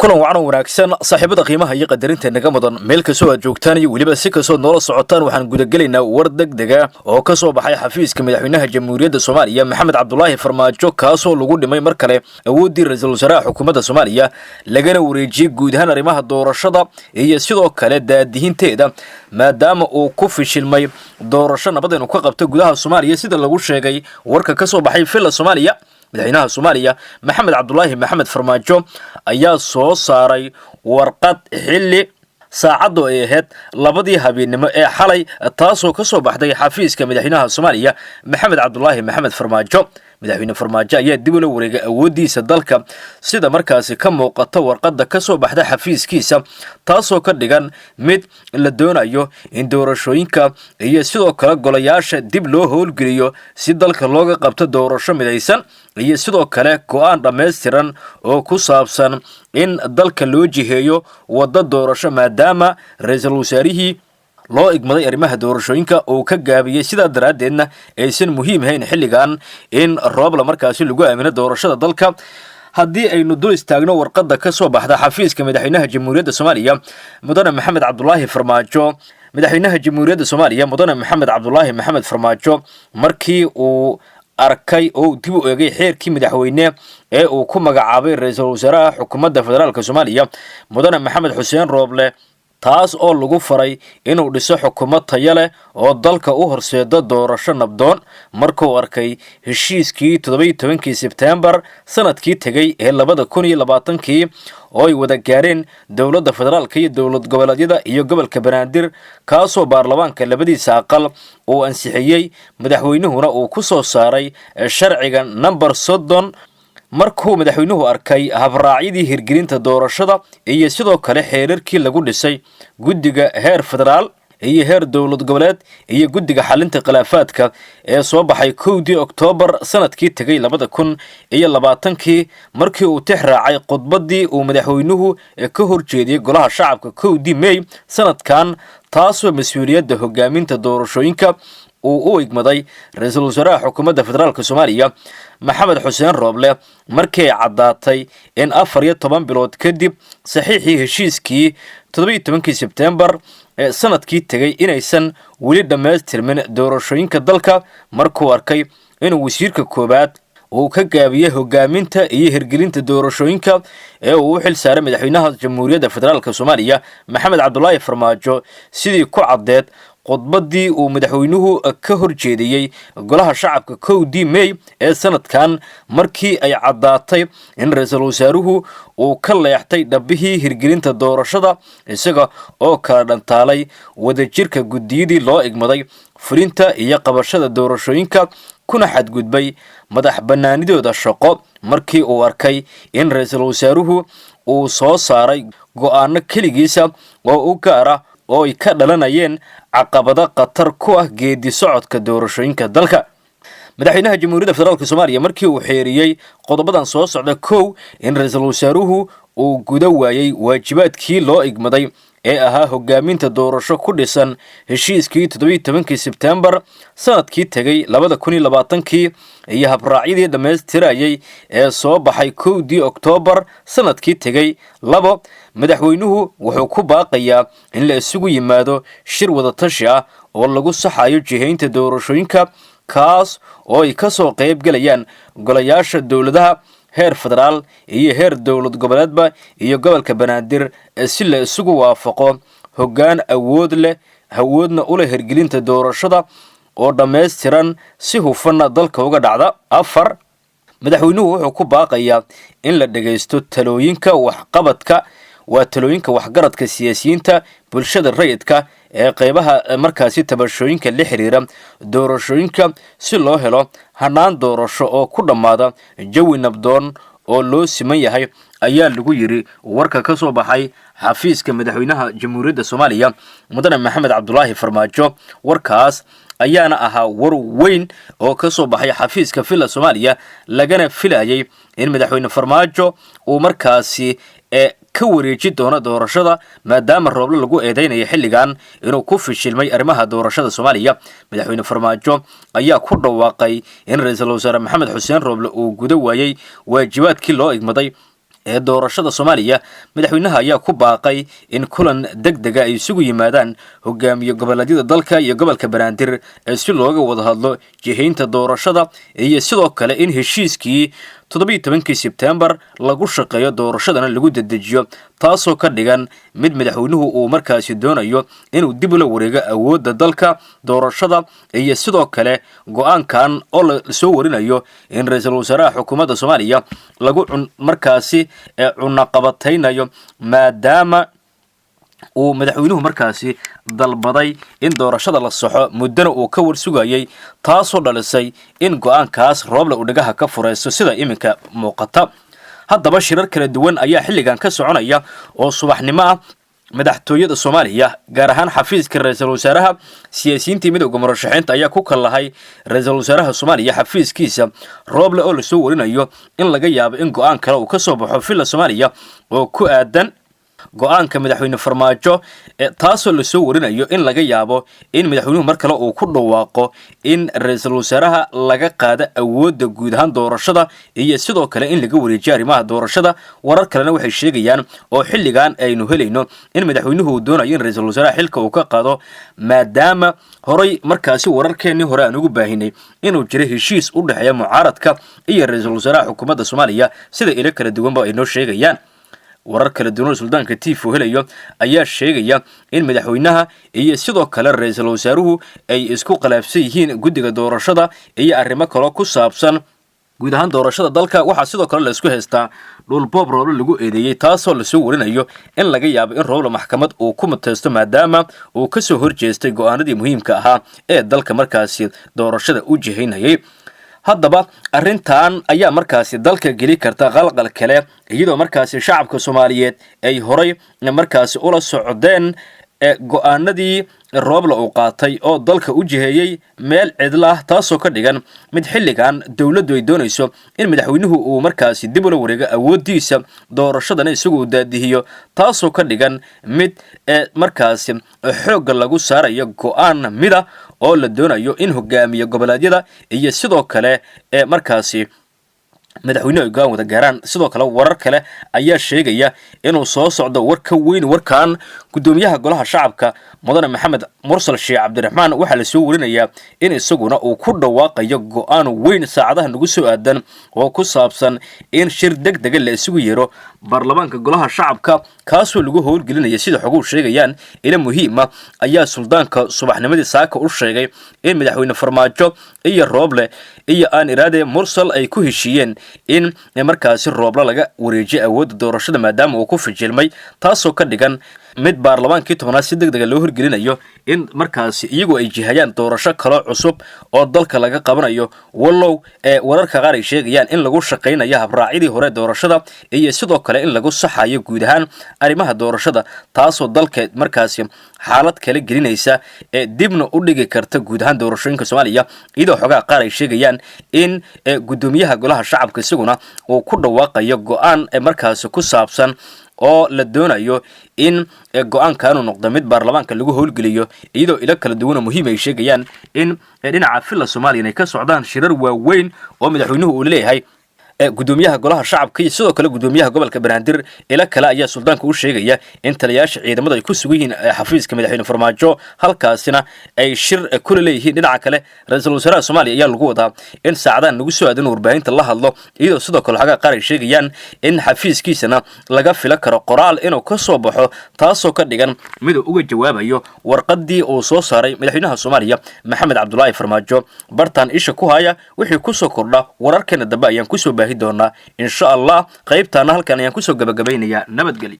kulan wacan wanaagsan saaxiibada qiimaha iyo qadarinta naga mudan meel ka soo joogtaan iyo waliba si ka soo noola socotaan waxaan guda galeynaa war degdega oo ka soo baxay xafiiska madaxweynaha jamhuuriyadda Soomaaliya Maxamed Cabdullaahi Farmaajo kaasoo lagu dhimay mar kale awoodii ra'iisul wasaaraha xukuumadda Soomaaliya lagana wareejiyay guud ahaan arrimaha doorashada iyo sidoo kale daadihinteeda maadaama uu ku fishilmay doorasho nabad inuu ka qabto gudaha Soomaaliya sida lagu sheegay warka ka soo baxay filla Soomaaliya madaxweynaha Soomaaliya Maxamed Cabdullaahi Maxamed Farmaajo ayaa soo saaray warqad xilli saacadu ay ahayd labadii habeenimo ee xalay taasoo ka soo baxday xafiiska madaxweynaha Soomaaliya Maxamed Cabdullaahi Maxamed Farmaajo madaxweyne Farmaajo ayaa dib u la wareegay awoodiisa dalka sida markaasi ka muuqata warqadda ka soo baxday xafiiskiisa taasoo ka dhigan mid la doonayo in doorashooyinka iyo sidoo kale golayaasha dib loo howlgeliyo si dalka looga qabto doorasho midaysan iyo sidoo kale go'aan dhameystiran oo ku saabsan in dalka loo jiheeyo waddo doorasho maadaama ra'iisul wasaarihii loo igmaday arrimaha doorashooyinka oo ka gaabiyay sida daraadeedna aysan muhiim ahayn xilligan in roob la markaasi lagu aamino doorashada dalka haddii aynu dul istaagno warqadda ka soo baxda xafiiska madaxweynaha jamhuuriyadda Soomaaliya mudane Maxamed Cabdullaahi Farmaajo madaxweynaha jamhuuriyadda Soomaaliya mudane Maxamed Cabdullaahi Maxamed Farmaajo markii uu arkay oo dib u eegay xeerkii madaxweyne ee uu ku magacaabay ra'iisul wasaaraha xukuumadda federaalka Soomaaliya mudane Maxamed Xuseen Rooble taas oo lagu faray inuu dhiso xukuumad tayo leh oo dalka u horseedo doorasho nabdoon markuu arkay heshiiskii 17 Sebtembar sanadkii tagay ee 2020 oo ay wada gaareen dawladda federaalka iyo dawlad goboleedyada iyo gobolka Banaadir kaasoo baarlamaanka labadiisa aqal uu ansixiyay madaxweynuhuna uu ku soo saaray sharciga number 30 markuu madaxweynuhu arkay habraacyadii hirgelinta doorashada iyo sidoo kale xeerarkii lagu dhisay guddiga heer federaal iyo heer dawlad goboleed iyo guddiga xalinta khilaafaadka ee soo baxay 1 Oktoobar sanadkii tagay 2020 markii uu tixraacay khudbadii uu madaxweynuhu ka horjeediyay golaha shacabka 1 May sanadkan taasoo mas'uuliyadda hogaaminta doorashooyinka uu u igmaday ra'iisul wasaaraha xukuumadda federaalka Soomaaliya Maxamed Xuseen Rooble markii ay cadaatay in 14 bilood kadib saxiixii heshiiskii 17 Sebtembar ee sanadkii tagay inaysan weli dhameystirmin doorashooyinka dalka markuu arkay in wasiirka koobaad uu ka gaabiyay hogaaminta iyo hirgelinta doorashooyinka ee uu xil saaray madaxweynaha jamhuuriyadda federaalka Soomaaliya Maxamed Cabdullaahi Farmaajo sidii ku cadeed khudbadii uu madaxweynuhu ka horjeediyay golaha shacabka 1 May ee sanadkan markii ay cadaatay in ra'iisul wasaaruhu uu ka leextay dhabihii hirgelinta doorashada isaga oo kala dhantaalay wadajirka gudiyadii loo igmaday fulinta iyo qabashada doorashooyinka kuna xadgudbay madax banaanidooda shaqo markii uu arkay in ra'iisul wasaaruhu uu soo saaray go'aano kaligiisa oo u gaara oo ay ka dhalanayeen caqabado khatar ku ah geedi socodka doorashooyinka dalka madaxweynaha jamhuuriyadda federaalka Soomaaliya markii uu xeeriyay qodobadan soo socda in ra'iisul wasaaruhu uu guda waayay waajibaadkii loo igmaday ee ahaa hogaaminta doorasho ku dhisan heshiiskii 17 Sebtembar sanadkii tagay 2020 iyo habraacyadii dhameystirayay ee soo baxay 1 Oktoobar sanadkii tagay 2 madaxweynuhu wuxuu ku baaqayaa in la isugu yimaado shir wada tashi ah oo lagu saxayo jihaynta doorashooyinka kaas oo ay ka soo qayb galayaan golayaasha dawladaha heer federaal iyo heer dawlad goboleedba iyo gobolka Banaadir si la isugu waafaqo hoggaan awood leh awoodna u leh hirgelinta doorashada oo dhameystiran si hufan dalka uga dhacda 4 madaxweynuhu wuxuu ku baaqayaa in la dhageysto talooyinka waxqabadka waa talooyinka waxgaradka siyaasiyiinta bulshada rayidka ee qaybaha markaasi tabashooyinka la xiriira doorashooyinka si loo helo hanaan doorasho oo ku dhamaada jawi nabdoon oo loo siman yahay ayaa lagu yiri warka ka soo baxay xafiiska madaxweynaha jamhuuriyadda Soomaaliya mudane Maxamed Cabdullaahi Farmaajo warkaas ayaana ahaa war weyn oo ka soo baxay xafiiska filla Soomaaliya lagana filayay in madaxweyne Farmaajo uu markaasi ka wareeji doona doorashada maadaama Rooble lagu eedeynay xilligan inuu ku fishilmay arrimaha doorashada Soomaaliya madaxweyne Farmaajo ayaa ku dhawaaqay in ra'iisul wasaare Maxamed Xuseen Rooble uu guda waayay waajibaadkii loo igmaday ee doorashada Soomaaliya madaxweynaha ayaa ku baaqay in kulan degdeg ah ay isugu yimaadaan hogaamiye goboleedyada dalka iyo gobolka Banaadir si looga wada hadlo jihaynta doorashada iyo sidoo kale in heshiiskii 17 September lagu shaqeeyo doorashadana lagu dedejiyo taasoo ka dhigan mid madaxweynuhu uu markaasi doonayo inuu dib ula wareego awoodda dalka doorashada iyo sidoo kale go'aankan oo la soo warinayo in ra'iisul wasaaraha xukuumadda Soomaaliya lagu markaasi cunaqabataynayo maadaama uu madaxweynuhu markaasi dalbaday in doorashada la saxo muddana uu ka warsugayay taasoo dhalisay in go'aankaas Rooble uu dhagaha ka fureysto sida iminka muuqata. haddaba shirar kala duwan ayaa xilligan ka soconaya oo subaxnimo ah madaxtooyada Soomaaliya gaar ahaan xafiiska ra'iisul wasaaraha siyaasiyiinta midowga murashaxiinta ayaa ku kalahay ra'iisul wasaaraha Soomaaliya xafiiskiisa Rooble oo la soo warinayo in laga yaabo in go'aan kale uu ka soo baxo filla Soomaaliya oo ku aadan go'aanka madaxweyne Farmaajo taasoo la soo warinayo in laga yaabo in madaxweynuhu mar kale uu ku dhawaaqo in ra'iisul wasaaraha laga qaado awoodda guud ahaan doorashada iyo sidoo kale in laga wareejiyo arrimaha doorashada. warar kalena waxay sheegayaan oo xilligan aynu helayno in madaxweynuhu doonayo in ra'iisul wasaaraha xilka uu ka qaado maadaama horay markaasi wararkeenii hore aan ugu baahinay inuu jiro heshiis u dhaxeeya mucaaradka iyo ra'iisul wasaaraha xukuumadda Soomaaliya sida ila kala duwanba ay noo sheegayaan. warar kala duwan suldaanka tiifo helayo ayaa sheegaya in madaxweynaha iyo sidoo kale ra'iisul wasaaruhu ay isku qalaafsan yihiin guddiga doorashada iyo arrimo kale ku saabsan guud ahaan doorashada dalka. waxaa sidoo kale la isku haystaa dhul boob Rooble lagu eedeeyay taasoo la soo warinayo in laga yaabo in Rooble maxkamad uu ku muteysto maadaama uu ka soo horjeestay go'aanadii muhiimka ahaa ee dalka markaasi doorashada u jihaynayay. haddaba arrintan ayaa markaasi dalka geli karta qalqal kale iyadoo markaasi shacabka Soomaaliyeed ay horay markaasi ula socdeen go'aanadii Rooble uu qaatay oo dalka u jiheeyay meel cidla ah taasoo ka dhigan mid xilligan dawladdu ay doonayso in madaxweynuhu uu markaasi dib ula wareego awoodiisa doorashadana isagu daadihiyo taasoo ka dhigan mid markaasi xoog lagu saarayo go'aan mida oo la doonayo in hogaamiye goboleedyada iyo sidoo kale markaasi madaxweynuhu go'aan wada gaaraan. sidoo kale warar kale ayaa sheegaya inuu soo socdo war ka weyn warkan gudoomiyaha golaha shacabka mudane Maxamed Mursal Sheekh Cabdiraxmaan waxaa la soo warinayaa in isaguna uu ku dhawaaqayo go'aan weyn saacadaha nagu soo aadan oo ku saabsan in shir degdeg la isugu yeero baarlamaanka golaha shacabka kaasoo lagu howlgelinaya sida xoguhu sheegayaan. ila muhiim ah ayaa suldaanka subaxnimadii saaka u sheegay in madaxweyne Farmaajo iyo Rooble iyo aan iraade Mursal ay ku heshiiyeen in markaasi Rooble laga wareejiyo awoodda doorashada maadaama uu ku fijilmay taasoo ka dhigan mid baarlamaankii 10aad si degdeg loo horgelinayo in markaasi iyagu ay jihayaan doorasho kale cusub oo dalka laga qabanayo wallow wararka qaar ay sheegayaan in lagu shaqeynayo habraacidii hore doorashada iyo sidoo kale in lagu saxayo guud ahaan arrimaha doorashada taasoo dalka markaasi xaalad kale gelinaysa dibna u dhigi karta guud ahaan doorashooyinka Soomaaliya iyadoo xogaa qaar ay sheegayaan in gudoomiyaha golaha shacabka isaguna uu ku dhawaaqayo go'aan markaasi ku saabsan oo la doonayo in go'aankan uu noqdo mid baarlamaanka lagu howlgeliyo iyadoo ila kala duwan muhiim ay sheegayaan in dhinaca filla Soomaaliya ay ka socdaan shirar waaweyn oo madaxweynuhu uu leeyahay gudoomiyaha golaha shacabka iyo sidoo kale gudoomiyaha gobolka Banaadir ila kale ayaa suldaanka u sheegaya in taliyaasha ciidamada ay ku sugan yihiin xafiiska madaxweyne Farmaajo halkaasina ay shir kula leeyihiin. dhinaca kale ra'iisul wasaaraha Soomaaliya ayaa lagu wadaa in saacadahan nagu soo aadan warbaahinta la hadlo iyadoo sidoo kale xaga qaar ay sheegayaan in xafiiskiisana laga fila karo qoraal inuu ka soo baxo taasoo ka dhigan mid uu uga jawaabayo warqadii uu soo saaray madaxweynaha Soomaaliya Maxamed Cabdullaahi Farmaajo. bartaan isha ku haya wixii ku soo kordha wararkeena dambe ayaan ku soo baahi doonaa insha Allah qaybtaana halkan ayaan ku soo gabagabaynayaa. nabadgelyo.